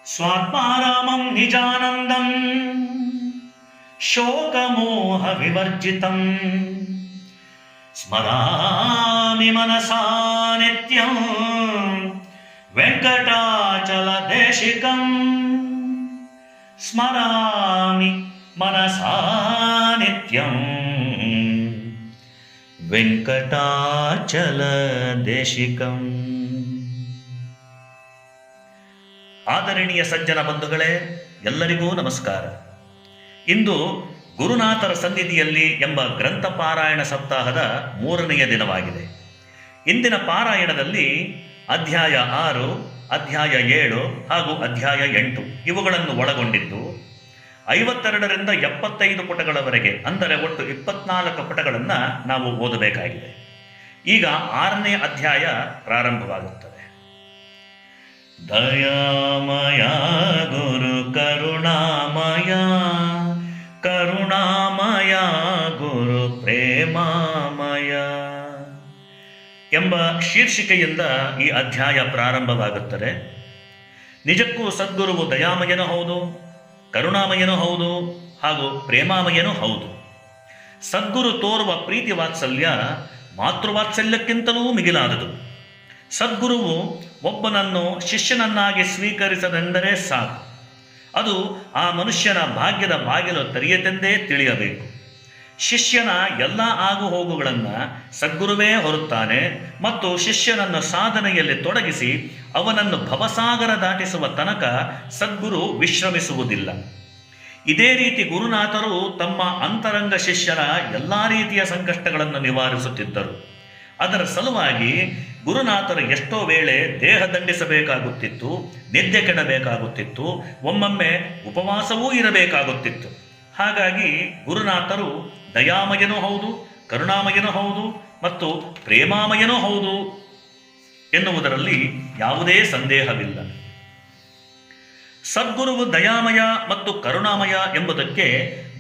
स्वात्मारामं निजानन्दं शोकमोहविवर्जितं स्मरामि मनसा नित्यं वेङ्कटाचलदेशिकं स्मरामि मनसा नित्यं ವೆಂಕಟಾಚಲದೇಶಿಕಂ. ಆದರಣೀಯ ಸಜ್ಜನ ಬಂಧುಗಳೇ, ಎಲ್ಲರಿಗೂ ನಮಸ್ಕಾರ. ಇಂದು ಗುರುನಾಥರ ಸನ್ನಿಧಿಯಲ್ಲಿ ಎಂಬ ಗ್ರಂಥ ಪಾರಾಯಣ ಸಪ್ತಾಹದ 3ನೆಯ ದಿನವಾಗಿದೆ. ಇಂದಿನ ಪಾರಾಯಣದಲ್ಲಿ ಅಧ್ಯಾಯ 6, ಅಧ್ಯಾಯ 7 ಹಾಗೂ ಅಧ್ಯಾಯ 8 ಇವುಗಳನ್ನು ಒಳಗೊಂಡಿದ್ದು 52ರಿಂದ 75 ಪುಟಗಳವರೆಗೆ, ಅಂದರೆ ಒಟ್ಟು 24 ಪುಟಗಳನ್ನು ನಾವು ಓದಬೇಕಾಗಿದೆ. ಈಗ 6ನೇ ಅಧ್ಯಾಯ ಪ್ರಾರಂಭವಾಗುತ್ತದೆ. ದಯಾಮಯ ಗುರು ಕರುಣಾಮಯ, ಕರುಣಾಮಯ ಗುರು ಪ್ರೇಮಾಮಯ ಎಂಬ ಶೀರ್ಷಿಕೆಯಿಂದ ಈ ಅಧ್ಯಾಯ ಪ್ರಾರಂಭವಾಗುತ್ತದೆ. ನಿಜಕ್ಕೂ ಸದ್ಗುರುವು ದಯಾಮಯನೂ ಹೌದು, ಕರುಣಾಮಯನೂ ಹೌದು ಹಾಗೂ ಪ್ರೇಮಾಮಯನೂ ಹೌದು. ಸದ್ಗುರು ತೋರುವ ಪ್ರೀತಿ ವಾತ್ಸಲ್ಯ ಮಾತೃವಾತ್ಸಲ್ಯಕ್ಕಿಂತಲೂ ಮಿಗಿಲಾದದು. ಸದ್ಗುರುವು ಒಬ್ಬನನ್ನು ಶಿಷ್ಯನನ್ನಾಗಿ ಸ್ವೀಕರಿಸದೆಂದರೆ ಸಾಕು, ಅದು ಆ ಮನುಷ್ಯನ ಭಾಗ್ಯದ ಬಾಗಿಲು ತೆರೆಯತೆಂದೇ ತಿಳಿಯಬೇಕು. ಶಿಷ್ಯನ ಎಲ್ಲ ಆಗುಹೋಗುಗಳನ್ನು ಸದ್ಗುರುವೇ ಹೊರುತ್ತಾನೆ ಮತ್ತು ಶಿಷ್ಯನನ್ನು ಸಾಧನೆಯಲ್ಲಿ ತೊಡಗಿಸಿ ಅವನನ್ನು ಭವಸಾಗರ ದಾಟಿಸುವ ತನಕ ಸದ್ಗುರು ವಿಶ್ರಮಿಸುವುದಿಲ್ಲ. ಇದೇ ರೀತಿ ಗುರುನಾಥರು ತಮ್ಮ ಅಂತರಂಗ ಶಿಷ್ಯರ ಎಲ್ಲ ರೀತಿಯ ಸಂಕಷ್ಟಗಳನ್ನು ನಿವಾರಿಸುತ್ತಿದ್ದರು. ಅದರ ಸಲುವಾಗಿ ಗುರುನಾಥರು ಎಷ್ಟೋ ವೇಳೆ ದೇಹ ದಂಡಿಸಬೇಕಾಗುತ್ತಿತ್ತು, ನಿದ್ದೆ ಕೆಡಬೇಕಾಗುತ್ತಿತ್ತು, ಒಮ್ಮೊಮ್ಮೆ ಉಪವಾಸವೂ ಇರಬೇಕಾಗುತ್ತಿತ್ತು. ಹಾಗಾಗಿ ಗುರುನಾಥರು ದಯಾಮಯನೂ ಹೌದು, ಕರುಣಾಮಯನೂ ಹೌದು ಮತ್ತು ಪ್ರೇಮಾಮಯನೂ ಹೌದು ಎನ್ನುವುದರಲ್ಲಿ ಯಾವುದೇ ಸಂದೇಹವಿಲ್ಲ. ಸದ್ಗುರುವು ದಯಾಮಯ ಮತ್ತು ಕರುಣಾಮಯ ಎಂಬುದಕ್ಕೆ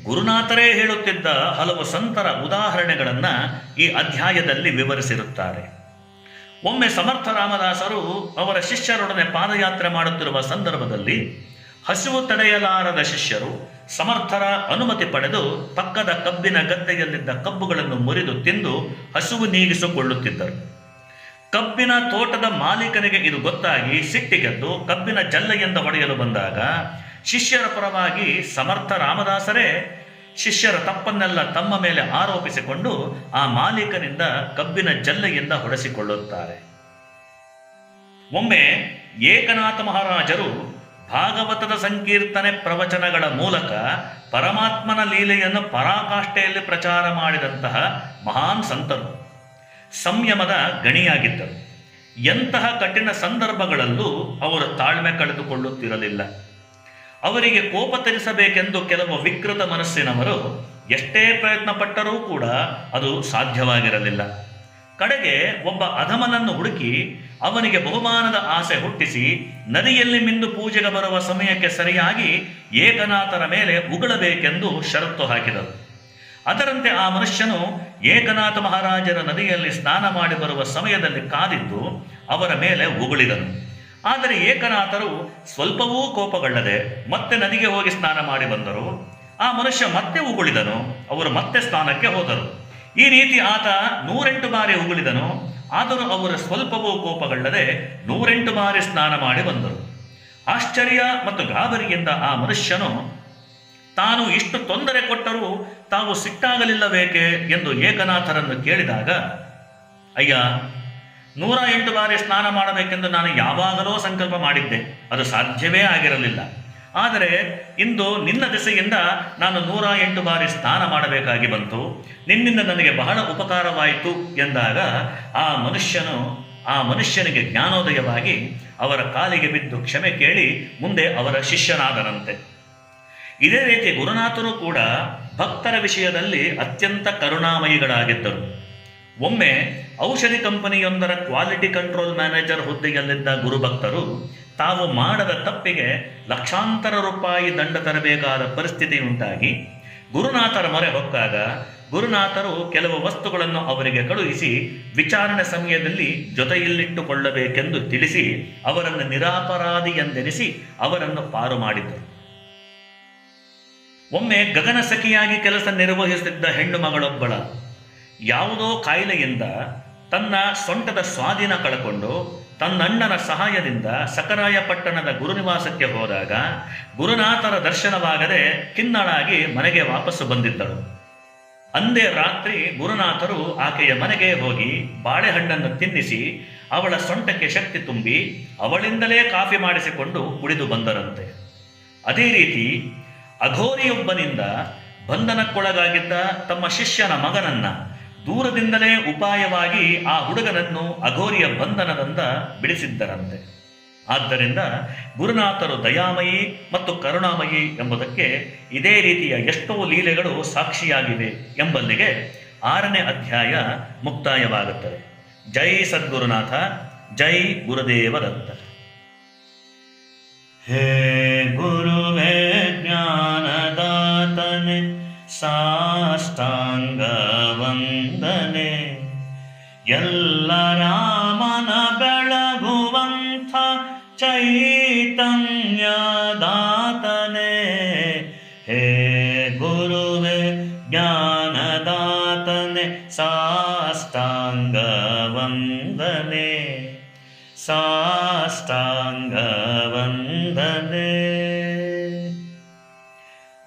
ಗುರುನಾಥರೇ ಹೇಳುತ್ತಿದ್ದ ಹಲವು ಸಂತರ ಉದಾಹರಣೆಗಳನ್ನು ಈ ಅಧ್ಯಾಯದಲ್ಲಿ ವಿವರಿಸಿರುತ್ತಾರೆ. ಒಮ್ಮೆ ಸಮರ್ಥ ರಾಮದಾಸರು ಅವರ ಶಿಷ್ಯರೊಡನೆ ಪಾದಯಾತ್ರೆ ಮಾಡುತ್ತಿರುವ ಸಂದರ್ಭದಲ್ಲಿ ಹಸಿವು ತಡೆಯಲಾರದ ಶಿಷ್ಯರು ಸಮರ್ಥರ ಅನುಮತಿ ಪಡೆದು ಪಕ್ಕದ ಕಬ್ಬಿನ ಗದ್ದೆಯಲ್ಲಿದ್ದ ಕಬ್ಬುಗಳನ್ನು ಮುರಿದು ತಿಂದು ಹಸಿವು ನೀಗಿಸಿಕೊಳ್ಳುತ್ತಿದ್ದರು. ಕಬ್ಬಿನ ತೋಟದ ಮಾಲೀಕನಿಗೆ ಇದು ಗೊತ್ತಾಗಿ ಸಿಟ್ಟಿಗೆದ್ದು ಕಬ್ಬಿನ ಜಲ್ಲೆಯಿಂದ ಹೊಡೆಯಲು ಬಂದಾಗ ಶಿಷ್ಯರ ಪರವಾಗಿ ಸಮರ್ಥ ರಾಮದಾಸರೇ ಶಿಷ್ಯರ ತಪ್ಪನ್ನೆಲ್ಲ ತಮ್ಮ ಮೇಲೆ ಆರೋಪಿಸಿಕೊಂಡು ಆ ಮಾಲೀಕನಿಂದ ಕಬ್ಬಿನ ಜಲ್ಲೆಯಿಂದ ಹೊಡೆಸಿಕೊಳ್ಳುತ್ತಾರೆ. ಒಮ್ಮೆ ಏಕನಾಥ ಮಹಾರಾಜರು ಭಾಗವತದ ಸಂಕೀರ್ತನೆ ಪ್ರವಚನಗಳ ಮೂಲಕ ಪರಮಾತ್ಮನ ಲೀಲೆಯನ್ನು ಪರಾಕಾಷ್ಠೆಯಲ್ಲಿ ಪ್ರಚಾರ ಮಾಡಿದಂತಹ ಮಹಾನ್ ಸಂತರು, ಸಂಯಮದ ಗಣಿಯಾಗಿದ್ದರು. ಎಂತಹ ಕಠಿಣ ಸಂದರ್ಭಗಳಲ್ಲೂ ಅವರು ತಾಳ್ಮೆ ಕಳೆದುಕೊಳ್ಳುತ್ತಿರಲಿಲ್ಲ. ಅವರಿಗೆ ಕೋಪ ತರಿಸಬೇಕೆಂದು ಕೆಲವು ವಿಕೃತ ಮನಸ್ಸಿನವರು ಎಷ್ಟೇ ಪ್ರಯತ್ನ ಪಟ್ಟರೂ ಕೂಡ ಅದು ಸಾಧ್ಯವಾಗಿರಲಿಲ್ಲ. ಕಡೆಗೆ ಒಬ್ಬ ಅಧಮನನ್ನು ಹುಡುಕಿ ಅವನಿಗೆ ಬಹುಮಾನದ ಆಸೆ ಹುಟ್ಟಿಸಿ ನದಿಯಲ್ಲಿ ಮಿಂದು ಪೂಜೆಗೆ ಬರುವ ಸಮಯಕ್ಕೆ ಸರಿಯಾಗಿ ಏಕನಾಥರ ಮೇಲೆ ಉಗುಳಬೇಕೆಂದು ಷರತ್ತು ಹಾಕಿದರು. ಅದರಂತೆ ಆ ಮನುಷ್ಯನು ಏಕನಾಥ ಮಹಾರಾಜರ ನದಿಯಲ್ಲಿ ಸ್ನಾನ ಮಾಡಿ ಬರುವ ಸಮಯದಲ್ಲಿ ಕಾದಿದ್ದು ಅವರ ಮೇಲೆ ಉಗುಳಿದನು. ಆದರೆ ಏಕನಾಥರು ಸ್ವಲ್ಪವೂ ಕೋಪಗೊಳ್ಳದೆ ಮತ್ತೆ ನದಿಗೆ ಹೋಗಿ ಸ್ನಾನ ಮಾಡಿ ಬಂದರು. ಆ ಮನುಷ್ಯ ಮತ್ತೆ ಉಗುಳಿದನು, ಅವರು ಮತ್ತೆ ಸ್ನಾನಕ್ಕೆ ಹೋದರು. ಈ ರೀತಿ ಆತ 108 ಬಾರಿ ಉಗುಳಿದನು. ಆದರೂ ಅವರು ಸ್ವಲ್ಪವೂ ಕೋಪಗೊಳ್ಳದೆ 108 ಬಾರಿ ಸ್ನಾನ ಮಾಡಿ ಬಂದರು. ಆಶ್ಚರ್ಯ ಮತ್ತು ಗಾಬರಿಯಿಂದ ಆ ಮನುಷ್ಯನು ತಾನು ಇಷ್ಟು ತೊಂದರೆ ಕೊಟ್ಟರೂ ತಾವು ಸಿಟ್ಟಾಗಲಿಲ್ಲಬೇಕೆ ಎಂದು ಏಕನಾಥರನ್ನು ಕೇಳಿದಾಗ, ಅಯ್ಯ, 108 ಬಾರಿ ಸ್ನಾನ ಮಾಡಬೇಕೆಂದು ನಾನು ಯಾವಾಗಲೂ ಸಂಕಲ್ಪ ಮಾಡಿದ್ದೆ, ಅದು ಸಾಧ್ಯವೇ ಆಗಿರಲಿಲ್ಲ. ಆದರೆ ಇಂದು ನಿನ್ನ ದೆಸೆಯಿಂದ ನಾನು 108 ಬಾರಿ ಸ್ನಾನ ಮಾಡಬೇಕಾಗಿ ಬಂತು, ನಿನ್ನಿಂದ ನನಗೆ ಬಹಳ ಉಪಕಾರವಾಯಿತು ಎಂದಾಗ ಆ ಮನುಷ್ಯನಿಗೆ ಜ್ಞಾನೋದಯವಾಗಿ ಅವರ ಕಾಲಿಗೆ ಬಿದ್ದು ಕ್ಷಮೆ ಕೇಳಿ ಮುಂದೆ ಅವರ ಶಿಷ್ಯನಾದನಂತೆ. ಇದೇ ರೀತಿ ಗುರುನಾಥರು ಕೂಡ ಭಕ್ತರ ವಿಷಯದಲ್ಲಿ ಅತ್ಯಂತ ಕರುಣಾಮಯಿಗಳಾಗಿದ್ದರು. ಒಮ್ಮೆ ಔಷಧಿ ಕಂಪನಿಯೊಂದರ ಕ್ವಾಲಿಟಿ ಕಂಟ್ರೋಲ್ ಮ್ಯಾನೇಜರ್ ಹುದ್ದೆಯಲ್ಲಿದ್ದ ಗುರುಭಕ್ತರು ತಾವು ಮಾಡದ ತಪ್ಪಿಗೆ ಲಕ್ಷಾಂತರ ರೂಪಾಯಿ ದಂಡ ತರಬೇಕಾದ ಪರಿಸ್ಥಿತಿ ಉಂಟಾಗಿ ಗುರುನಾಥರ ಮೊರೆ ಹೊಕ್ಕಾಗ ಗುರುನಾಥರು ಕೆಲವು ವಸ್ತುಗಳನ್ನು ಅವರಿಗೆ ಕಳುಹಿಸಿ ವಿಚಾರಣೆ ಸಮಯದಲ್ಲಿ ಜೊತೆಯಲ್ಲಿಟ್ಟುಕೊಳ್ಳಬೇಕೆಂದು ತಿಳಿಸಿ ಅವರನ್ನು ನಿರಪರಾಧಿ ಎಂದೆನಿಸಿ ಅವರನ್ನು ಪಾರು ಮಾಡಿದರು. ಒಮ್ಮೆ ಗಗನಸಖಿಯಾಗಿ ಕೆಲಸ ನಿರ್ವಹಿಸುತ್ತಿದ್ದ ಹೆಣ್ಣು ಮಗಳೊಬ್ಬಳ ಯಾವುದೋ ಕಾಯಿಲೆಯಿಂದ ತನ್ನ ಸೊಂಟದ ಸ್ವಾಧೀನ ಕಳಕೊಂಡು ತನ್ನಣ್ಣನ ಸಹಾಯದಿಂದ ಸಕರಾಯ ಪಟ್ಟಣದ ಗುರುನಿವಾಸಕ್ಕೆ ಹೋದಾಗ ಗುರುನಾಥರ ದರ್ಶನವಾಗದೆ ಖಿನ್ನಳಾಗಿ ಮನೆಗೆ ವಾಪಸ್ಸು ಬಂದಿದ್ದಳು. ಅಂದೇ ರಾತ್ರಿ ಗುರುನಾಥರು ಆಕೆಯ ಮನೆಗೆ ಹೋಗಿ ಬಾಳೆಹಣ್ಣನ್ನು ತಿನ್ನಿಸಿ ಅವಳ ಸೊಂಟಕ್ಕೆ ಶಕ್ತಿ ತುಂಬಿ ಅವಳಿಂದಲೇ ಕಾಫಿ ಮಾಡಿಸಿಕೊಂಡು ಕುಡಿದು ಬಂದರಂತೆ. ಅದೇ ರೀತಿ ಅಘೋರಿಯೊಬ್ಬನಿಂದ ಬಂಧನಕ್ಕೊಳಗಾಗಿದ್ದ ತಮ್ಮ ಶಿಷ್ಯನ ಮಗನನ್ನ ದೂರದಿಂದಲೇ ಉಪಾಯವಾಗಿ ಆ ಹುಡುಗನನ್ನು ಅಘೋರಿಯ ಬಂಧನದಿಂದ ಬಿಡಿಸಿದ್ದರಂತೆ. ಆದ್ದರಿಂದ ಗುರುನಾಥರು ದಯಾಮಯಿ ಮತ್ತು ಕರುಣಾಮಯಿ ಎಂಬುದಕ್ಕೆ ಇದೇ ರೀತಿಯ ಎಷ್ಟೋ ಲೀಲೆಗಳು ಸಾಕ್ಷಿಯಾಗಿವೆ ಎಂಬಲ್ಲಿಗೆ 6ನೇ ಅಧ್ಯಾಯ ಮುಕ್ತಾಯವಾಗುತ್ತದೆ. ಜೈ ಸದ್ಗುರುನಾಥ, ಜೈ ಗುರುದೇವ ದತ್ತ. ಹೇ ಗುರುವೇ ಜ್ಞಾನದಾತನೆ ಸಾಷ್ಟಾಂಗ ವಂದನೆ, ಎಲ್ಲ ರಾಮನ ಬೆಳಗುವಂಥ ಚೈತನ್ಯದಾತನೆ. ಹೇ ಗುರುವೇ ಜ್ಞಾನದಾತನೆ ಸಾಷ್ಟಾಂಗ ವಂದನೆ, ಸಾಷ್ಟಾಂಗ ವಂದನೆ.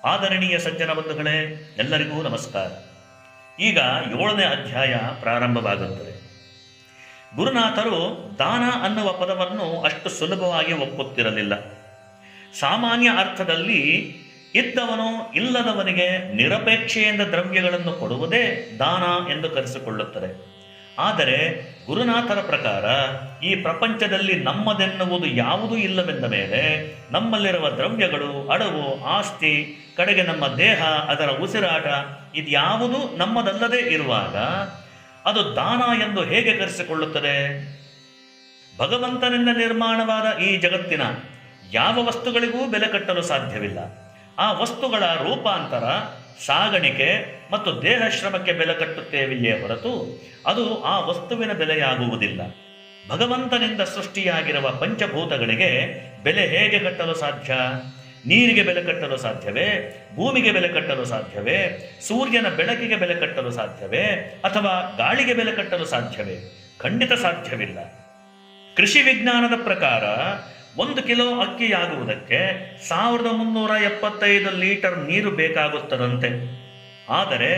ಆದರಣೀಯ ಸಜ್ಜನ ಬಂಧುಗಳೇ, ಎಲ್ಲರಿಗೂ ನಮಸ್ಕಾರ. ಈಗ 7ನೇ ಅಧ್ಯಾಯ ಪ್ರಾರಂಭವಾಗುತ್ತದೆ. ಗುರುನಾಥರು ದಾನ ಅನ್ನುವ ಪದವನ್ನು ಅಷ್ಟು ಸುಲಭವಾಗಿ ಒಪ್ಪುತ್ತಿರಲಿಲ್ಲ. ಸಾಮಾನ್ಯ ಅರ್ಥದಲ್ಲಿ ಇದ್ದವನು ಇಲ್ಲದವನಿಗೆ ನಿರಪೇಕ್ಷೆಯಿಂದ ದ್ರವ್ಯಗಳನ್ನು ಕೊಡುವುದೇ ದಾನ ಎಂದು ಕರೆಸಿಕೊಳ್ಳುತ್ತದೆ. ಆದರೆ ಗುರುನಾಥರ ಪ್ರಕಾರ ಈ ಪ್ರಪಂಚದಲ್ಲಿ ನಮ್ಮದೆನ್ನುವುದು ಯಾವುದೂ ಇಲ್ಲವೆಂದ ಮೇಲೆ ನಮ್ಮಲ್ಲಿರುವ ದ್ರವ್ಯಗಳು, ಅಡವು, ಆಸ್ತಿ, ಕಡೆಗೆ ನಮ್ಮ ದೇಹ, ಅದರ ಉಸಿರಾಟ ಇದ್ಯಾವುದೂ ನಮ್ಮದಲ್ಲದೆ ಇರುವಾಗ ಅದು ದಾನ ಎಂದು ಹೇಗೆ ಕರೆಸಿಕೊಳ್ಳುತ್ತದೆ? ಭಗವಂತನಿಂದ ನಿರ್ಮಾಣವಾದ ಈ ಜಗತ್ತಿನ ಯಾವ ವಸ್ತುಗಳಿಗೂ ಬೆಲೆ ಕಟ್ಟಲು ಸಾಧ್ಯವಿಲ್ಲ. ಆ ವಸ್ತುಗಳ ರೂಪಾಂತರ, ಸಾಗಾಣಿಕೆ ಮತ್ತು ದೇಹ ಶ್ರಮಕ್ಕೆ ಬೆಲೆ ಕಟ್ಟುತ್ತೇವೆಯೇ ಹೊರತು ಅದು ಆ ವಸ್ತುವಿನ ಬೆಲೆಯಾಗುವುದಿಲ್ಲ. ಭಗವಂತನಿಂದ ಸೃಷ್ಟಿಯಾಗಿರುವ ಪಂಚಭೂತಗಳಿಗೆ ಬೆಲೆ ಹೇಗೆ ಕಟ್ಟಲು ಸಾಧ್ಯ? ನೀರಿಗೆ ಬೆಲೆ ಕಟ್ಟಲು ಸಾಧ್ಯವೇ? ಭೂಮಿಗೆ ಬೆಲೆ ಕಟ್ಟಲು ಸಾಧ್ಯವೇ? ಸೂರ್ಯನ ಬೆಳಕಿಗೆ ಬೆಲೆ ಕಟ್ಟಲು ಸಾಧ್ಯವೇ? ಅಥವಾ ಗಾಳಿಗೆ ಬೆಲೆ ಕಟ್ಟಲು ಸಾಧ್ಯವೇ? ಖಂಡಿತ ಸಾಧ್ಯವಿಲ್ಲ. ಕೃಷಿ ವಿಜ್ಞಾನದ ಪ್ರಕಾರ 1 ಕಿಲೋ ಅಕ್ಕಿಯಾಗುವುದಕ್ಕೆ 1375 ಲೀಟರ್ ನೀರು ಬೇಕಾಗುತ್ತದಂತೆ. ಆದರೆ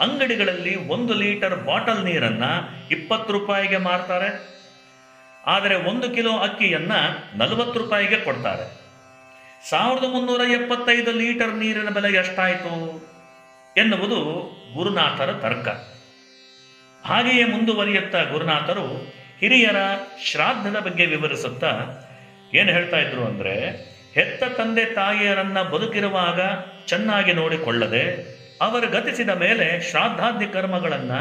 ಅಂಗಡಿಗಳಲ್ಲಿ 1 ಲೀಟರ್ ಬಾಟಲ್ ನೀರನ್ನು 20 ರೂಪಾಯಿಗೆ ಮಾರ್ತಾರೆ. ಆದರೆ 1 ಕಿಲೋ ಅಕ್ಕಿಯನ್ನು 40 ರೂಪಾಯಿಗೆ ಕೊಡ್ತಾರೆ. 1375 ಲೀಟರ್ ನೀರಿನ ಬೆಲೆ ಎಷ್ಟಾಯಿತು ಎನ್ನುವುದು ಗುರುನಾಥರ ತರ್ಕ. ಹಾಗೆಯೇ ಮುಂದುವರಿಯುತ್ತಾ ಗುರುನಾಥರು ಹಿರಿಯರ ಶ್ರಾದ್ದದ ಬಗ್ಗೆ ವಿವರಿಸುತ್ತಾ ಏನು ಹೇಳ್ತಾ ಇದ್ರು ಅಂದರೆ, ಹೆತ್ತ ತಂದೆ ತಾಯಿಯರನ್ನ ಬದುಕಿರುವಾಗ ಚೆನ್ನಾಗಿ ನೋಡಿಕೊಳ್ಳದೆ ಅವರು ಗತಿಸಿದ ಮೇಲೆ ಶ್ರಾದ್ದಾದಿ ಕರ್ಮಗಳನ್ನು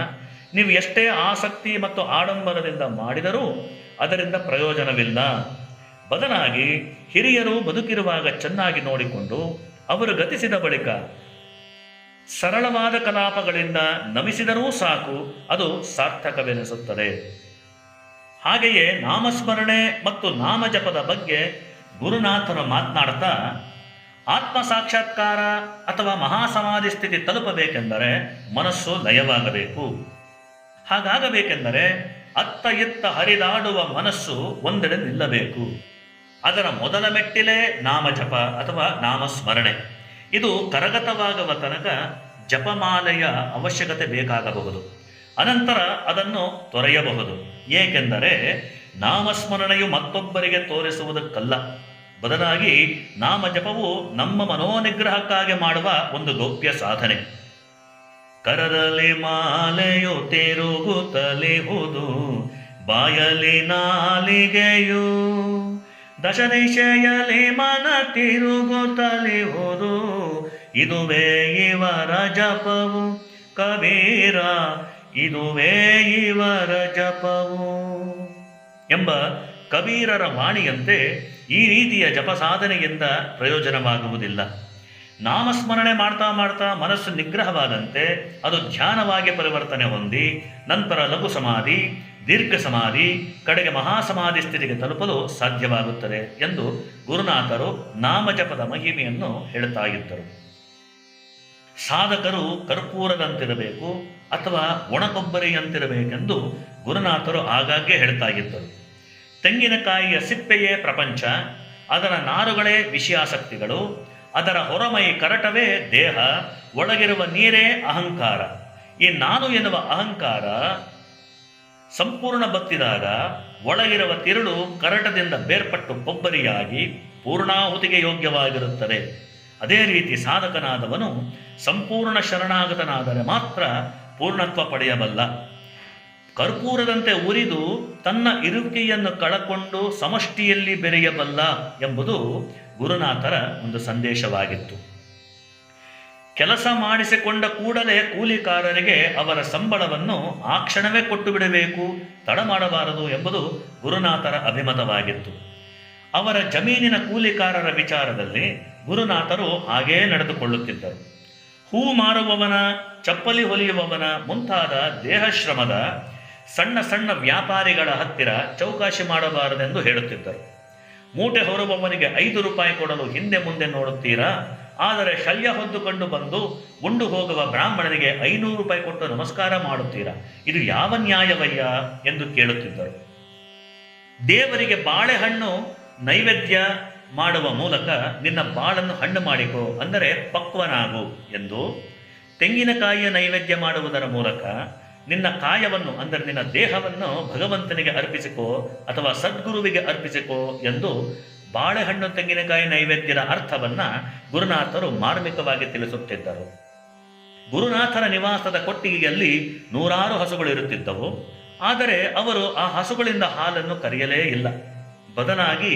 ನೀವು ಎಷ್ಟೇ ಆಸಕ್ತಿ ಮತ್ತು ಆಡಂಬರದಿಂದ ಮಾಡಿದರೂ ಅದರಿಂದ ಪ್ರಯೋಜನವಿಲ್ಲ. ಬದಲಾಗಿ ಹಿರಿಯರು ಬದುಕಿರುವಾಗ ಚೆನ್ನಾಗಿ ನೋಡಿಕೊಂಡು ಅವರು ಗತಿಸಿದ ಬಳಿಕ ಸರಳವಾದ ಕಲಾಪಗಳಿಂದ ನಮಿಸಿದರೂ ಸಾಕು, ಅದು ಸಾರ್ಥಕವೆನಿಸುತ್ತದೆ. ಹಾಗೆಯೇ ನಾಮಸ್ಮರಣೆ ಮತ್ತು ನಾಮಜಪದ ಬಗ್ಗೆ ಗುರುನಾಥರು ಮಾತನಾಡ್ತಾ, ಆತ್ಮ ಸಾಕ್ಷಾತ್ಕಾರ ಅಥವಾ ಮಹಾಸಮಾಧಿ ಸ್ಥಿತಿ ತಲುಪಬೇಕೆಂದರೆ ಮನಸ್ಸು ಲಯವಾಗಬೇಕು. ಹಾಗಾಗಬೇಕೆಂದರೆ ಅತ್ತ ಇತ್ತ ಹರಿದಾಡುವ ಮನಸ್ಸು ಒಂದೆಡೆ ನಿಲ್ಲಬೇಕು. ಅದರ ಮೊದಲ ಮೆಟ್ಟಿಲೇ ನಾಮಜಪ ಅಥವಾ ನಾಮಸ್ಮರಣೆ. ಇದು ಕರಗತವಾಗುವ ತನಕ ಜಪಮಾಲೆಯ ಅವಶ್ಯಕತೆ ಬೇಕಾಗಬಹುದು. ಅನಂತರ ಅದನ್ನು ತೊರೆಯಬಹುದು. ಏಕೆಂದರೆ ನಾಮಸ್ಮರಣೆಯು ಮತ್ತೊಬ್ಬರಿಗೆ ತೋರಿಸುವುದಕ್ಕಲ್ಲ, ಬದಲಾಗಿ ನಾಮಜಪವು ನಮ್ಮ ಮನೋನಿಗ್ರಹಕ್ಕಾಗಿ ಮಾಡುವ ಒಂದು ಗೌಪ್ಯ ಸಾಧನೆ. ಕರದಲ್ಲಿ ಮಾಲೆಯು ತಿರುಗುತ್ತಲಿಹುದು, ಬಾಯಲಿ ನಾಲಿಗೆಯು ದಶದಿಶೆಯಲ್ಲಿ ಮನ ತಿರುಗುತ್ತಲಿಹುದು, ಇದುವೇ ಇವರ ಜಪವು ಕಬೀರ, ಇದುವೇ ಇವರ ಜಪವು ಎಂಬ ಕಬೀರರ ವಾಣಿಯಂತೆ ಈ ರೀತಿಯ ಜಪ ಸಾಧನೆಯಿಂದ ಪ್ರಯೋಜನವಾಗುವುದಿಲ್ಲ. ನಾಮಸ್ಮರಣೆ ಮಾಡ್ತಾ ಮಾಡ್ತಾ ಮನಸ್ಸು ನಿಗ್ರಹವಾದಂತೆ ಅದು ಧ್ಯಾನವಾಗಿ ಪರಿವರ್ತನೆ ಹೊಂದಿ ನಂತರ ಲಘು ಸಮಾಧಿ, ದೀರ್ಘ ಸಮಾಧಿ, ಕಡೆಗೆ ಮಹಾಸಮಾಧಿ ಸ್ಥಿತಿಗೆ ತಲುಪಲು ಸಾಧ್ಯವಾಗುತ್ತದೆ ಎಂದು ಗುರುನಾಥರು ನಾಮಜಪದ ಮಹಿಮೆಯನ್ನು ಹೇಳ್ತಾ ಇದ್ದರು. ಸಾಧಕರು ಕರ್ಪೂರದಂತಿರಬೇಕು ಅಥವಾ ಒಣಕೊಬ್ಬರಿಯಂತಿರಬೇಕೆಂದು ಗುರುನಾಥರು ಆಗಾಗ್ಗೆ ಹೇಳ್ತಾ ಇದ್ದರು. ತೆಂಗಿನಕಾಯಿಯ ಸಿಪ್ಪೆಯೇ ಪ್ರಪಂಚ, ಅದರ ನಾರುಗಳೇ ವಿಷಯಾಸಕ್ತಿಗಳು, ಅದರ ಹೊರಮೈ ಕರಟವೇ ದೇಹ, ಒಳಗಿರುವ ನೀರೇ ಅಹಂಕಾರ. ಈ ನಾನು ಎನ್ನುವ ಅಹಂಕಾರ ಸಂಪೂರ್ಣ ಬತ್ತಿದಾಗ ಒಳಗಿರುವ ತಿರುಳು ಕರಟದಿಂದ ಬೇರ್ಪಟ್ಟು ಕೊಬ್ಬರಿಯಾಗಿ ಪೂರ್ಣಾಹುತಿಗೆ ಯೋಗ್ಯವಾಗಿರುತ್ತದೆ. ಅದೇ ರೀತಿ ಸಾಧಕನಾದವನು ಸಂಪೂರ್ಣ ಶರಣಾಗತನಾದರೆ ಮಾತ್ರ ಪೂರ್ಣತ್ವ ಪಡೆಯಬಲ್ಲ. ಕರ್ಪೂರದಂತೆ ಉರಿದು ತನ್ನ ಇರುವಿಕೆಯನ್ನು ಕಳಕೊಂಡು ಸಮಷ್ಟಿಯಲ್ಲಿ ಬೆರೆಯಬಲ್ಲ ಎಂಬುದು ಗುರುನಾಥರ ಒಂದು ಸಂದೇಶವಾಗಿತ್ತು. ಕೆಲಸ ಮಾಡಿಸಿಕೊಂಡ ಕೂಡಲೇ ಕೂಲಿಕಾರರಿಗೆ ಅವರ ಸಂಬಳವನ್ನು ಆ ಕ್ಷಣವೇ ಕೊಟ್ಟು ಬಿಡಬೇಕು, ತಡ ಮಾಡಬಾರದು ಎಂಬುದು ಗುರುನಾಥರ ಅಭಿಮತವಾಗಿತ್ತು. ಅವರ ಜಮೀನಿನ ಕೂಲಿಕಾರರ ವಿಚಾರದಲ್ಲಿ ಗುರುನಾಥರು ಹಾಗೇ ನಡೆದುಕೊಳ್ಳುತ್ತಿದ್ದರು. ಹೂ ಮಾರುವವನ, ಚಪ್ಪಲಿ ಹೊಲಿಯುವವನ ಮುಂತಾದ ದೇಹಶ್ರಮದ ಸಣ್ಣ ಸಣ್ಣ ವ್ಯಾಪಾರಿಗಳ ಹತ್ತಿರ ಚೌಕಾಶಿ ಮಾಡಬಾರದೆಂದು ಹೇಳುತ್ತಿದ್ದರು. ಮೂಟೆ ಹೊರುವವನಿಗೆ 5 ರೂಪಾಯಿ ಕೊಡಲು ಹಿಂದೆ ಮುಂದೆ ನೋಡುತ್ತೀರಾ, ಆದರೆ ಶಲ್ಯ ಹೊದ್ದುಕೊಂಡು ಬಂದು ಉಂಡು ಹೋಗುವ ಬ್ರಾಹ್ಮಣನಿಗೆ 500 ರೂಪಾಯಿ ಕೊಟ್ಟು ನಮಸ್ಕಾರ ಮಾಡುತ್ತೀರಾ, ಇದು ಯಾವ ನ್ಯಾಯವಯ್ಯ ಎಂದು ಕೇಳುತ್ತಿದ್ದರು. ದೇವರಿಗೆ ಬಾಳೆಹಣ್ಣು ನೈವೇದ್ಯ ಮಾಡುವ ಮೂಲಕ ನಿನ್ನ ಬಾಳನ್ನು ಹಣ್ಣು ಮಾಡಿಕೋ, ಅಂದರೆ ಪಕ್ವನಾಗು ಎಂದು, ತೆಂಗಿನಕಾಯಿಯ ನೈವೇದ್ಯ ಮಾಡುವುದರ ಮೂಲಕ ನಿನ್ನ ಕಾಯವನ್ನು ಅಂದರೆ ನಿನ್ನ ದೇಹವನ್ನು ಭಗವಂತನಿಗೆ ಅರ್ಪಿಸಿಕೋ ಅಥವಾ ಸದ್ಗುರುವಿಗೆ ಅರ್ಪಿಸಿಕೋ ಎಂದು ಬಾಳೆಹಣ್ಣು ತೆಂಗಿನಕಾಯಿ ನೈವೇದ್ಯದ ಅರ್ಥವನ್ನು ಗುರುನಾಥರು ಮಾರ್ಮಿಕವಾಗಿ ತಿಳಿಸುತ್ತಿದ್ದರು. ಗುರುನಾಥರ ನಿವಾಸದ ಕೊಟ್ಟಿಗೆಯಲ್ಲಿ 100 ಹಸುಗಳು ಇರುತ್ತಿದ್ದವು. ಆದರೆ ಅವರು ಆ ಹಸುಗಳಿಂದ ಹಾಲನ್ನು ಕರೆಯಲೇ ಇಲ್ಲ. ಬದಲಾಗಿ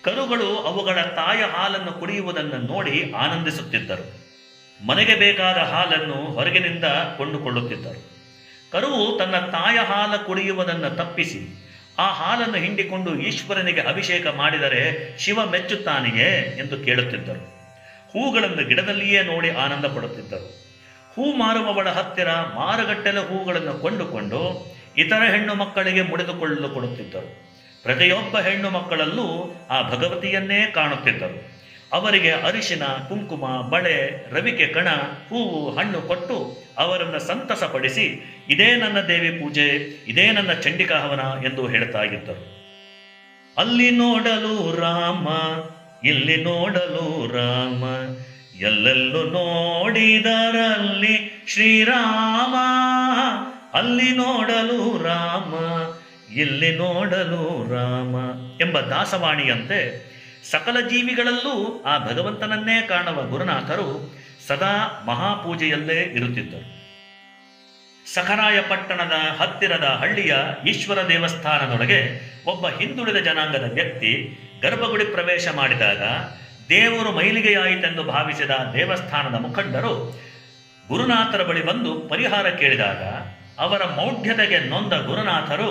ಕರುಗಳು ಅವುಗಳ ತಾಯ ಹಾಲನ್ನು ಕುಡಿಯುವುದನ್ನು ನೋಡಿ ಆನಂದಿಸುತ್ತಿದ್ದರು. ಮನೆಗೆ ಬೇಕಾದ ಹಾಲನ್ನು ಹೊರಗಿನಿಂದ ಕೊಂಡುಕೊಳ್ಳುತ್ತಿದ್ದರು. ಕರುವು ತನ್ನ ತಾಯ ಹಾಲು ಕುಡಿಯುವುದನ್ನು ತಪ್ಪಿಸಿ ಆ ಹಾಲನ್ನು ಹಿಂಡಿಕೊಂಡು ಈಶ್ವರನಿಗೆ ಅಭಿಷೇಕ ಮಾಡಿದರೆ ಶಿವ ಮೆಚ್ಚುತ್ತಾನೆಯೇ ಎಂದು ಕೇಳುತ್ತಿದ್ದರು. ಹೂಗಳನ್ನು ಗಿಡದಲ್ಲಿಯೇ ನೋಡಿ ಆನಂದ ಪಡುತ್ತಿದ್ದರು. ಹೂ ಮಾರುವವಳ ಹತ್ತಿರ ಮಾರುಗಟ್ಟಲೆ ಹೂಗಳನ್ನು ಕೊಂಡುಕೊಂಡು ಇತರ ಹೆಣ್ಣು ಮಕ್ಕಳಿಗೆ ಮುಡಿದುಕೊಳ್ಳಲು ಕೊಡುತ್ತಿದ್ದರು. ಪ್ರತಿಯೊಬ್ಬ ಹೆಣ್ಣು ಮಕ್ಕಳಲ್ಲೂ ಆ ಭಗವತಿಯನ್ನೇ ಕಾಣುತ್ತಿದ್ದರು. ಅವರಿಗೆ ಅರಿಶಿನ, ಕುಂಕುಮ, ಬಳೆ, ರವಿಕೆ ಕಣ, ಹೂವು, ಹಣ್ಣು ಕೊಟ್ಟು ಅವರನ್ನು ಸಂತಸಪಡಿಸಿ ಇದೇ ನನ್ನ ದೇವಿ ಪೂಜೆ, ಇದೇ ನನ್ನ ಚಂಡಿಕಾ ಹವನ ಎಂದು ಹೇಳ್ತಾ ಇದ್ದರು. ಅಲ್ಲಿ ನೋಡಲು ರಾಮ, ಇಲ್ಲಿ ನೋಡಲು ರಾಮ, ಎಲ್ಲೆಲ್ಲೂ ನೋಡಿದರಲ್ಲಿ ಶ್ರೀರಾಮ. ಅಲ್ಲಿ ನೋಡಲು ರಾಮ, ಇಲ್ಲಿ ನೋಡಲು ರಾಮ ಎಂಬ ದಾಸವಾಣಿಯಂತೆ ಸಕಲ ಜೀವಿಗಳಲ್ಲೂ ಆ ಭಗವಂತನನ್ನೇ ಕಾಣುವ ಗುರುನಾಥರು ಸದಾ ಮಹಾಪೂಜೆಯಲ್ಲೇ ಇರುತ್ತಿದ್ದರು. ಸಖರಾಯ ಪಟ್ಟಣದ ಹತ್ತಿರದ ಹಳ್ಳಿಯ ಈಶ್ವರ ದೇವಸ್ಥಾನದೊಳಗೆ ಒಬ್ಬ ಹಿಂದುಳಿದ ಜನಾಂಗದ ವ್ಯಕ್ತಿ ಗರ್ಭಗುಡಿ ಪ್ರವೇಶ ಮಾಡಿದಾಗ ದೇವರು ಮೈಲಿಗೆಯಾಯಿತೆಂದು ಭಾವಿಸಿದ ದೇವಸ್ಥಾನದ ಮುಖಂಡರು ಗುರುನಾಥರ ಬಳಿ ಬಂದು ಪರಿಹಾರ ಕೇಳಿದಾಗ ಅವರ ಮೌಢ್ಯತೆಗೆ ನೊಂದ ಗುರುನಾಥರು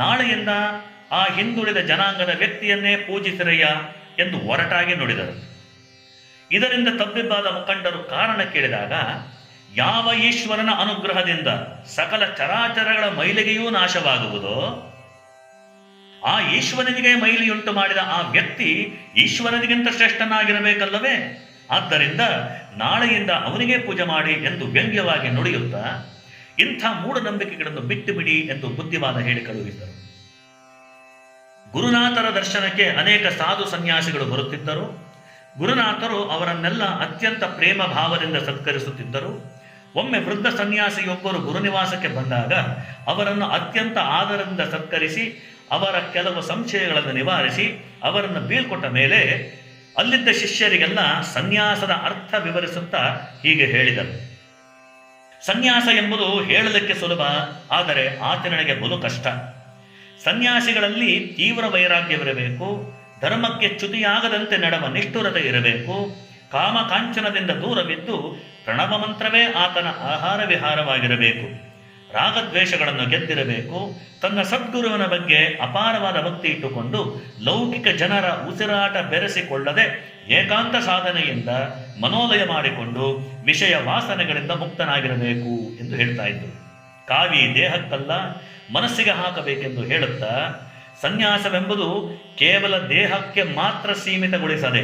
ನಾಳೆಯಿಂದ ಆ ಹಿಂದುಳಿದ ಜನಾಂಗದ ವ್ಯಕ್ತಿಯನ್ನೇ ಪೂಜಿಸಿರಯ್ಯ ಎಂದು ಒರಟಾಗಿ ನುಡಿದರು. ಇದರಿಂದ ತಬ್ಬಿಬ್ಬಾದ ಮುಖಂಡರು ಕಾರಣ ಕೇಳಿದಾಗ ಯಾವ ಈಶ್ವರನ ಅನುಗ್ರಹದಿಂದ ಸಕಲ ಚರಾಚರಗಳ ಮೈಲಿಗೆಯೂ ನಾಶವಾಗುವುದೋ ಆ ಈಶ್ವರನಿಗೆ ಮೈಲಿಯುಂಟು ಮಾಡಿದ ಆ ವ್ಯಕ್ತಿ ಈಶ್ವರನಿಗಿಂತ ಶ್ರೇಷ್ಠನಾಗಿರಬೇಕಲ್ಲವೇ, ಆದ್ದರಿಂದ ನಾಳೆಯಿಂದ ಅವನಿಗೆ ಪೂಜೆ ಮಾಡಿ ಎಂದು ವ್ಯಂಗ್ಯವಾಗಿ ನುಡಿಯುತ್ತಾ ಇಂಥ ಮೂಢನಂಬಿಕೆಗಳನ್ನು ಬಿಟ್ಟು ಬಿಡಿ ಎಂದು ಬುದ್ಧಿವಾದ ಹೇಳಿ ಕಳುಹಿಸಿದರು. ಗುರುನಾಥರ ದರ್ಶನಕ್ಕೆ ಅನೇಕ ಸಾಧು ಸನ್ಯಾಸಿಗಳು ಬರುತ್ತಿದ್ದರು. ಗುರುನಾಥರು ಅವರನ್ನೆಲ್ಲ ಅತ್ಯಂತ ಪ್ರೇಮ ಭಾವದಿಂದ ಸತ್ಕರಿಸುತ್ತಿದ್ದರು. ಒಮ್ಮೆ ವೃದ್ಧ ಸನ್ಯಾಸಿಯೊಬ್ಬರು ಗುರುನಿವಾಸಕ್ಕೆ ಬಂದಾಗ ಅವರನ್ನು ಅತ್ಯಂತ ಆದರದಿಂದ ಸತ್ಕರಿಸಿ ಅವರ ಕೆಲವು ಸಂಶಯಗಳನ್ನು ನಿವಾರಿಸಿ ಅವರನ್ನು ಬೀಳ್ಕೊಟ್ಟ ಮೇಲೆ ಅಲ್ಲಿದ್ದ ಶಿಷ್ಯರಿಗೆಲ್ಲ ಸನ್ಯಾಸದ ಅರ್ಥ ವಿವರಿಸುತ್ತಾ ಹೀಗೆ ಹೇಳಿದರು. ಸನ್ಯಾಸ ಎಂಬುದು ಹೇಳಲಿಕ್ಕೆ ಸುಲಭ, ಆದರೆ ಆಚರಣೆಗೆ ಬಲು ಕಷ್ಟ. ಸನ್ಯಾಸಿಗಳಲ್ಲಿ ತೀವ್ರ ವೈರಾಗ್ಯವಿರಬೇಕು, ಧರ್ಮಕ್ಕೆ ಚ್ಯುತಿಯಾಗದಂತೆ ನಡೆವ ನಿಷ್ಠುರತೆ ಇರಬೇಕು, ಕಾಮಕಾಂಚನದಿಂದ ದೂರವಿದ್ದು ಪ್ರಣವ ಮಂತ್ರವೇ ಆತನ ಆಹಾರ ವಿಹಾರವಾಗಿರಬೇಕು. ರಾಗದ್ವೇಷಗಳನ್ನು ಗೆದ್ದಿರಬೇಕು. ತನ್ನ ಸದ್ಗುರುವಿನ ಬಗ್ಗೆ ಅಪಾರವಾದ ಭಕ್ತಿ ಇಟ್ಟುಕೊಂಡು ಲೌಕಿಕ ಜನರ ಉಸಿರಾಟ ಬೆರೆಸಿಕೊಳ್ಳದೆ ಏಕಾಂತ ಸಾಧನೆಯಿಂದ ಮನೋಲಯ ಮಾಡಿಕೊಂಡು ವಿಷಯ ವಾಸನೆಗಳಿಂದ ಮುಕ್ತನಾಗಿರಬೇಕು ಎಂದು ಹೇಳ್ತಾ ಇದ್ದರು. ಕಾವಿ ದೇಹಕ್ಕಲ್ಲ ಮನಸ್ಸಿಗೆ ಹಾಕಬೇಕೆಂದು ಹೇಳುತ್ತಾ ಸನ್ಯಾಸವೆಂಬುದು ಕೇವಲ ದೇಹಕ್ಕೆ ಮಾತ್ರ ಸೀಮಿತಗೊಳಿಸದೆ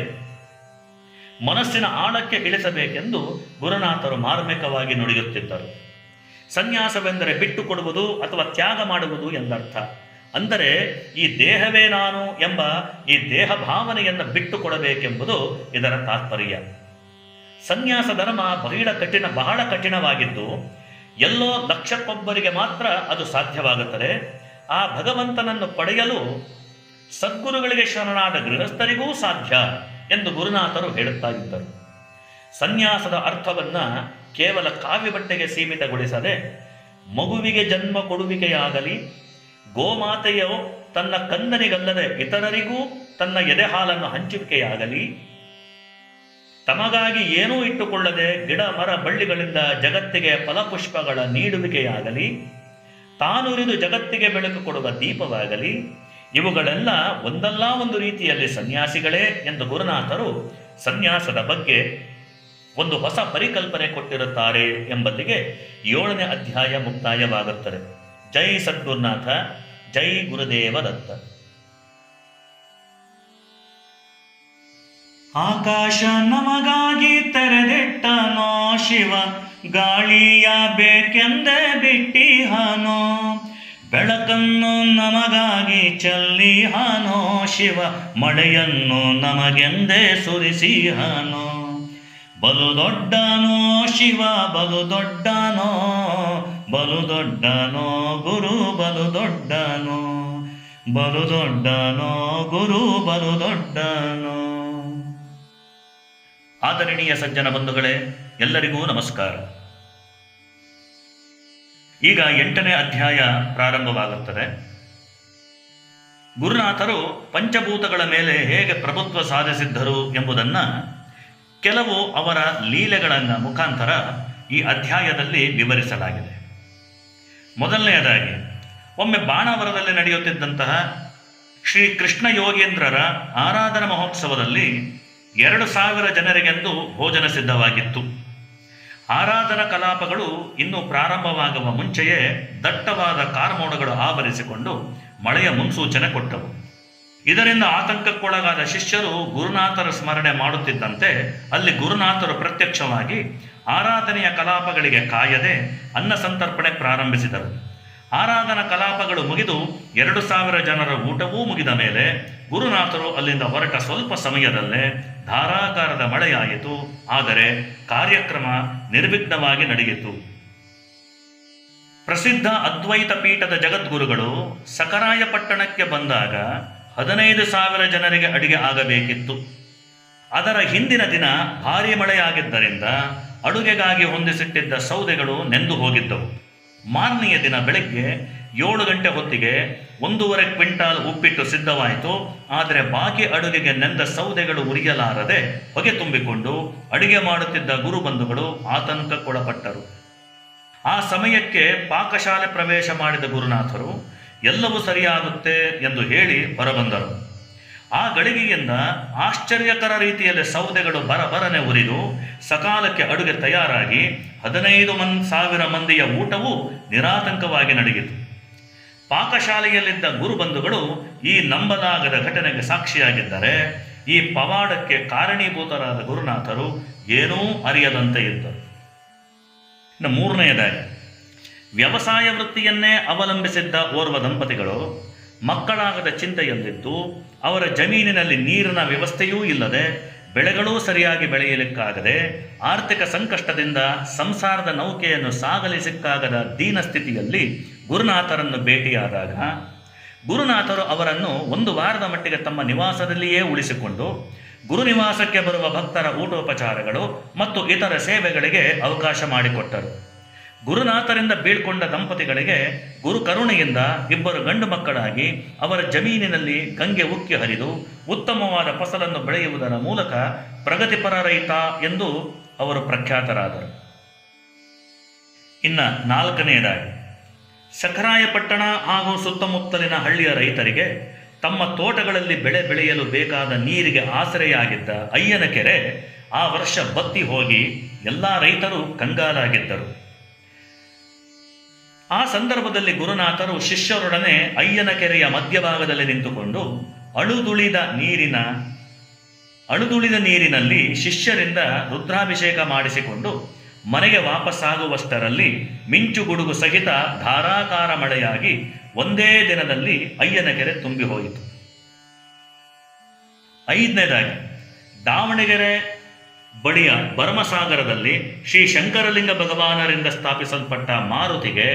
ಮನಸ್ಸಿನ ಆಳಕ್ಕೆ ಇಳಿಸಬೇಕೆಂದು ಗುರುನಾಥರು ಮಾರ್ಮಿಕವಾಗಿ ನುಡಿಯುತ್ತಿದ್ದರು. ಸನ್ಯಾಸವೆಂದರೆ ಬಿಟ್ಟು ಕೊಡುವುದು ಅಥವಾ ತ್ಯಾಗ ಮಾಡುವುದು ಎಂದರ್ಥ. ಅಂದರೆ ಈ ದೇಹವೇ ನಾನು ಎಂಬ ಈ ದೇಹ ಭಾವನೆಯನ್ನು ಬಿಟ್ಟು ಕೊಡಬೇಕೆಂಬುದು ಇದರ ತಾತ್ಪರ್ಯ. ಸನ್ಯಾಸ ಧರ್ಮ ಬಹಳ ಕಠಿಣವಾಗಿದ್ದು ಎಲ್ಲೋ ಲಕ್ಷಕ್ಕೊಬ್ಬರಿಗೆ ಮಾತ್ರ ಅದು ಸಾಧ್ಯವಾಗುತ್ತದೆ. ಆ ಭಗವಂತನನ್ನು ಪಡೆಯಲು ಸದ್ಗುರುಗಳಿಗೆ ಶರಣಾದ ಗೃಹಸ್ಥರಿಗೂ ಸಾಧ್ಯ ಎಂದು ಗುರುನಾಥರು ಹೇಳುತ್ತಾ ಇದ್ದರು. ಸನ್ಯಾಸದ ಅರ್ಥವನ್ನು ಕೇವಲ ಕಾವ್ಯ ಬಟ್ಟೆಗೆ ಸೀಮಿತಗೊಳಿಸದೆ ಮಗುವಿಗೆ ಜನ್ಮ ಕೊಡುವಿಕೆಯಾಗಲಿ, ಗೋಮಾತೆಯು ತನ್ನ ಕಂದನಿಗಲ್ಲದೆ ಇತರರಿಗೂ ತನ್ನ ಎದೆ ಹಾಲನ್ನು ಹಂಚುವಿಕೆಯಾಗಲಿ, ತಮಗಾಗಿ ಏನೂ ಇಟ್ಟುಕೊಳ್ಳದೆ ಗಿಡ ಮರ ಬಳ್ಳಿಗಳಿಂದ ಜಗತ್ತಿಗೆ ಫಲಪುಷ್ಪಗಳ ನೀಡುವಿಕೆಯಾಗಲಿ, ತಾನುರಿದು ಜಗತ್ತಿಗೆ ಬೆಳಕು ಕೊಡುವ ದೀಪವಾಗಲಿ, ಇವುಗಳೆಲ್ಲ ಒಂದಲ್ಲ ಒಂದು ರೀತಿಯಲ್ಲಿ ಸನ್ಯಾಸಿಗಳೇ ಎಂದು ಗುರುನಾಥರು ಸನ್ಯಾಸದ ಬಗ್ಗೆ ಒಂದು ಹೊಸ ಪರಿಕಲ್ಪನೆ ಕೊಟ್ಟಿರುತ್ತಾರೆ ಎಂಬಲ್ಲಿಗೆ 7ನೇ ಅಧ್ಯಾಯ ಮುಕ್ತಾಯವಾಗುತ್ತದೆ. ಜೈ ಸದ್ಗುರುನಾಥ, ಜೈ ಗುರುದೇವ ದತ್ತ. ಆಕಾಶ ನಮಗಾಗಿ ತೆರೆದಿಟ್ಟನೋ ಶಿವ, ಗಾಳಿಯ ಬೇಕೆಂದೇ ಬಿಟ್ಟಿಹಾನೋ, ಬೆಳಕನ್ನು ನಮಗಾಗಿ ಚೆಲ್ಲಿಹಾನೋ ಶಿವ, ಮಳೆಯನ್ನು ನಮಗೆಂದೇ ಸುರಿಸಿಹಾನೋ. ಬಲು ದೊಡ್ಡನೋ ಶಿವ ಬಲು ದೊಡ್ಡನೋ, ಬಲು ದೊಡ್ಡನೋ ಗುರು ಬಲು ದೊಡ್ಡನೋ, ಬಲು ದೊಡ್ಡನೋ ಗುರು ಬಲು ದೊಡ್ಡನೋ. ಆದರಣೀಯ ಸಜ್ಜನ ಬಂಧುಗಳೇ, ಎಲ್ಲರಿಗೂ ನಮಸ್ಕಾರ. ಈಗ 8ನೇ ಅಧ್ಯಾಯ ಪ್ರಾರಂಭವಾಗುತ್ತದೆ. ಗುರುನಾಥರು ಪಂಚಭೂತಗಳ ಮೇಲೆ ಹೇಗೆ ಪ್ರಭುತ್ವ ಸಾಧಿಸಿದ್ದರು ಎಂಬುದನ್ನು ಕೆಲವು ಅವರ ಲೀಲೆಗಳ ಮುಖಾಂತರ ಈ ಅಧ್ಯಾಯದಲ್ಲಿ ವಿವರಿಸಲಾಗಿದೆ. ಮೊದಲನೆಯದಾಗಿ, ಒಮ್ಮೆ ಬಾಣಾವರದಲ್ಲಿ ನಡೆಯುತ್ತಿದ್ದಂತಹ ಶ್ರೀ ಕೃಷ್ಣ ಯೋಗೇಂದ್ರರ ಆರಾಧನಾ ಮಹೋತ್ಸವದಲ್ಲಿ 2,000 ಜನರಿಗೆಂದು ಭೋಜನ ಸಿದ್ಧವಾಗಿತ್ತು. ಆರಾಧನಾ ಕಲಾಪಗಳು ಇನ್ನೂ ಪ್ರಾರಂಭವಾಗುವ ಮುಂಚೆಯೇ ದಟ್ಟವಾದ ಕಾರ್ಮೋಡಗಳು ಆವರಿಸಿಕೊಂಡು ಮಳೆಯ ಮುನ್ಸೂಚನೆ ಕೊಟ್ಟವು. ಇದರಿಂದ ಆತಂಕಕ್ಕೊಳಗಾದ ಶಿಷ್ಯರು ಗುರುನಾಥರ ಸ್ಮರಣೆ ಮಾಡುತ್ತಿದ್ದಂತೆ ಅಲ್ಲಿ ಗುರುನಾಥರು ಪ್ರತ್ಯಕ್ಷವಾಗಿ ಆರಾಧನೆಯ ಕಲಾಪಗಳಿಗೆ ಕಾಯದೆ ಅನ್ನ ಸಂತರ್ಪಣೆ ಪ್ರಾರಂಭಿಸಿದರು. ಆರಾಧನಾ ಕಲಾಪಗಳು ಮುಗಿದು 2,000 ಜನರ ಊಟವೂ ಮುಗಿದ ಮೇಲೆ ಗುರುನಾಥರು ಅಲ್ಲಿಂದ ಹೊರಟ ಸ್ವಲ್ಪ ಸಮಯದಲ್ಲೇ ಧಾರಾಕಾರದ ಮಳೆಯಾಯಿತು. ಆದರೆ ಕಾರ್ಯಕ್ರಮ ನಿರ್ವಿಘ್ನವಾಗಿ ನಡೆಯಿತು. ಪ್ರಸಿದ್ಧ ಅದ್ವೈತ ಪೀಠದ ಜಗದ್ಗುರುಗಳು ಸಕರಾಯ ಪಟ್ಟಣಕ್ಕೆ ಬಂದಾಗ 15,000 ಜನರಿಗೆ ಅಡಿಗೆ ಆಗಬೇಕಿತ್ತು. ಅದರ ಹಿಂದಿನ ದಿನ ಭಾರೀ ಮಳೆಯಾಗಿದ್ದರಿಂದ ಅಡುಗೆಗಾಗಿ ಹೊಂದಿಸಿಟ್ಟಿದ್ದ ಸೌದೆಗಳು ನೆಂದು ಹೋಗಿದ್ದವು. ಮಾರನೆಯ ದಿನ ಬೆಳಗ್ಗೆ 7 ಗಂಟೆ ಹೊತ್ತಿಗೆ 1.5 ಕ್ವಿಂಟಾಲ್ ಉಪ್ಪಿಟ್ಟು ಸಿದ್ಧವಾಯಿತು. ಆದರೆ ಬಾಕಿ ಅಡುಗೆಗೆ ನೆಂದ ಸೌದೆಗಳು ಉರಿಯಲಾರದೆ ಹೊಗೆ ತುಂಬಿಕೊಂಡು ಅಡುಗೆ ಮಾಡುತ್ತಿದ್ದ ಗುರುಬಂಧುಗಳು ಆತಂಕಕ್ಕೊಳಪಟ್ಟರು. ಆ ಸಮಯಕ್ಕೆ ಪಾಕಶಾಲೆ ಪ್ರವೇಶ ಮಾಡಿದ ಗುರುನಾಥರು ಎಲ್ಲವೂ ಸರಿಯಾಗುತ್ತೆ ಎಂದು ಹೇಳಿ ಹೊರಬಂದರು. ಆ ಗಳಿಗೆಯಿಂದ ಆಶ್ಚರ್ಯಕರ ರೀತಿಯಲ್ಲಿ ಸೌದೆಗಳು ಬರಬರನೆ ಉರಿದು ಸಕಾಲಕ್ಕೆ ಅಡುಗೆ ತಯಾರಾಗಿ 15,000 ಮಂದಿಯ ಊಟವೂ ನಿರಾತಂಕವಾಗಿ ನಡೆಯಿತು. ಪಾಕಶಾಲೆಯಲ್ಲಿದ್ದ ಗುರುಬಂಧುಗಳು ಈ ನಂಬಲಾಗದ ಘಟನೆಗೆ ಸಾಕ್ಷಿಯಾಗಿದ್ದರೆ ಈ ಪವಾಡಕ್ಕೆ ಕಾರಣೀಭೂತರಾದ ಗುರುನಾಥರು ಏನೂ ಅರಿಯದಂತೆ ಇದ್ದರು. ಇನ್ನು 3ನೇದಾಗಿ, ವ್ಯವಸಾಯ ವೃತ್ತಿಯನ್ನೇ ಅವಲಂಬಿಸಿದ್ದ ಓರ್ವ ದಂಪತಿಗಳು ಮಕ್ಕಳಾಗದ ಚಿಂತೆಯಲ್ಲಿದ್ದು ಅವರ ಜಮೀನಿನಲ್ಲಿ ನೀರಿನ ವ್ಯವಸ್ಥೆಯೂ ಇಲ್ಲದೆ ಬೆಳೆಗಳೂ ಸರಿಯಾಗಿ ಬೆಳೆಯಲಿಕ್ಕಾಗದೆ ಆರ್ಥಿಕ ಸಂಕಷ್ಟದಿಂದ ಸಂಸಾರದ ನೌಕೆಯನ್ನು ಸಾಗಲಿಸಿಕ್ಕಾಗದ ದೀನ ಸ್ಥಿತಿಯಲ್ಲಿ ಗುರುನಾಥರನ್ನು ಭೇಟಿಯಾದಾಗ ಗುರುನಾಥರು ಅವರನ್ನು 1 ವಾರದ ಮಟ್ಟಿಗೆ ತಮ್ಮ ನಿವಾಸದಲ್ಲಿಯೇ ಉಳಿಸಿಕೊಂಡು ಗುರುನಿವಾಸಕ್ಕೆ ಬರುವ ಭಕ್ತರ ಊಟೋಪಚಾರಗಳು ಮತ್ತು ಇತರ ಸೇವೆಗಳಿಗೆ ಅವಕಾಶ ಮಾಡಿಕೊಟ್ಟರು. ಗುರುನಾಥರಿಂದ ಬೀಳ್ಕೊಂಡ ದಂಪತಿಗಳಿಗೆ ಗುರು ಕರುಣೆಯಿಂದ 2 ಗಂಡು ಮಕ್ಕಳಾಗಿ ಅವರ ಜಮೀನಿನಲ್ಲಿ ಗಂಗೆ ಉಕ್ಕಿ ಹರಿದು ಉತ್ತಮವಾದ ಫಸಲನ್ನು ಬೆಳೆಯುವುದರ ಮೂಲಕ ಪ್ರಗತಿಪರ ರೈತ ಎಂದು ಅವರು ಪ್ರಖ್ಯಾತರಾದರು. ಇನ್ನು 4ನೇದಾಗಿ, ಸಖರಾಯಪಟ್ಟಣ ಹಾಗೂ ಸುತ್ತಮುತ್ತಲಿನ ಹಳ್ಳಿಯ ರೈತರಿಗೆ ತಮ್ಮ ತೋಟಗಳಲ್ಲಿ ಬೆಳೆ ಬೆಳೆಯಲು ಬೇಕಾದ ನೀರಿಗೆ ಆಸರೆಯಾಗಿದ್ದ ಅಯ್ಯನ ಕೆರೆ ಆ ವರ್ಷ ಬತ್ತಿ ಹೋಗಿ ಎಲ್ಲ ರೈತರು ಕಂಗಾಲಾಗಿದ್ದರು. ಆ ಸಂದರ್ಭದಲ್ಲಿ ಗುರುನಾಥರು ಶಿಷ್ಯರೊಡನೆ ಅಯ್ಯನ ಕೆರೆಯ ಮಧ್ಯಭಾಗದಲ್ಲಿ ನಿಂತುಕೊಂಡು ಅಳುದುಳಿದ ನೀರಿನಲ್ಲಿ ಶಿಷ್ಯರಿಂದ ರುದ್ರಾಭಿಷೇಕ ಮಾಡಿಸಿಕೊಂಡು ಮನೆಗೆ ವಾಪಸ್ಸಾಗುವಷ್ಟರಲ್ಲಿ ಮಿಂಚು ಗುಡುಗು ಸಹಿತ ಧಾರಾಕಾರ ಮಳೆಯಾಗಿ ಒಂದೇ ದಿನದಲ್ಲಿ ಅಯ್ಯನ ಕೆರೆ ತುಂಬಿ ಹೋಯಿತು. 5ನೇದಾಗಿ ದಾವಣಗೆರೆ ಬಳಿಯ ಭರಮಸಾಗರದಲ್ಲಿ ಶ್ರೀ ಶಂಕರಲಿಂಗ ಭಗವಾನರಿಂದ ಸ್ಥಾಪಿಸಲ್ಪಟ್ಟ ಮಾರುತಿಗೆ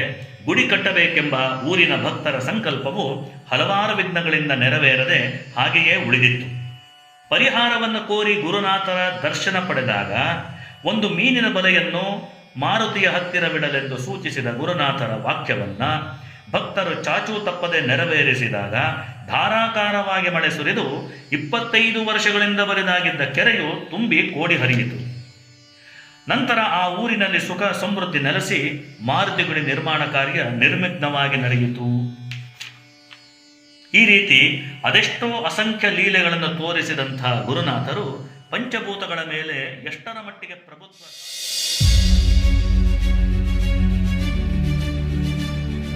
ಗುಡಿ ಕಟ್ಟಬೇಕೆಂಬ ಊರಿನ ಭಕ್ತರ ಸಂಕಲ್ಪವು ಹಲವಾರು ವಿಘ್ನಗಳಿಂದ ನೆರವೇರದೆ ಹಾಗೆಯೇ ಉಳಿದಿತ್ತು. ಪರಿಹಾರವನ್ನು ಕೋರಿ ಗುರುನಾಥರ ದರ್ಶನ ಪಡೆದಾಗ ಒಂದು ಮೀನಿನ ಬಲೆಯನ್ನು ಮಾರುತಿಯ ಹತ್ತಿರವಿಡಲೆಂದು ಸೂಚಿಸಿದ ಗುರುನಾಥರ ವಾಕ್ಯವನ್ನ ಭಕ್ತರು ಚಾಚೂ ತಪ್ಪದೆ ನೆರವೇರಿಸಿದಾಗ ಧಾರಾಕಾರವಾಗಿ ಮಳೆ ಸುರಿದು 25 ವರ್ಷಗಳಿಂದ ಬರಿದಾಗಿದ್ದ ಕೆರೆಯು ತುಂಬಿ ಕೋಡಿ ಹರಿಯಿತು. ನಂತರ ಆ ಊರಿನಲ್ಲಿ ಸುಖ ಸಮೃದ್ಧಿ ನೆಲೆಸಿ ಮಾರುತಿ ಗುಡಿ ನಿರ್ಮಾಣ ಕಾರ್ಯ ನಿರ್ವಿಘ್ನವಾಗಿ ನಡೆಯಿತು. ಈ ರೀತಿ ಅದೆಷ್ಟೋ ಅಸಂಖ್ಯ ಲೀಲೆಗಳನ್ನು ತೋರಿಸಿದಂಥ ಗುರುನಾಥರು ಪಂಚಭೂತಗಳ ಮೇಲೆ ಎಷ್ಟರ ಮಟ್ಟಿಗೆ ಪ್ರಭುತ್ವ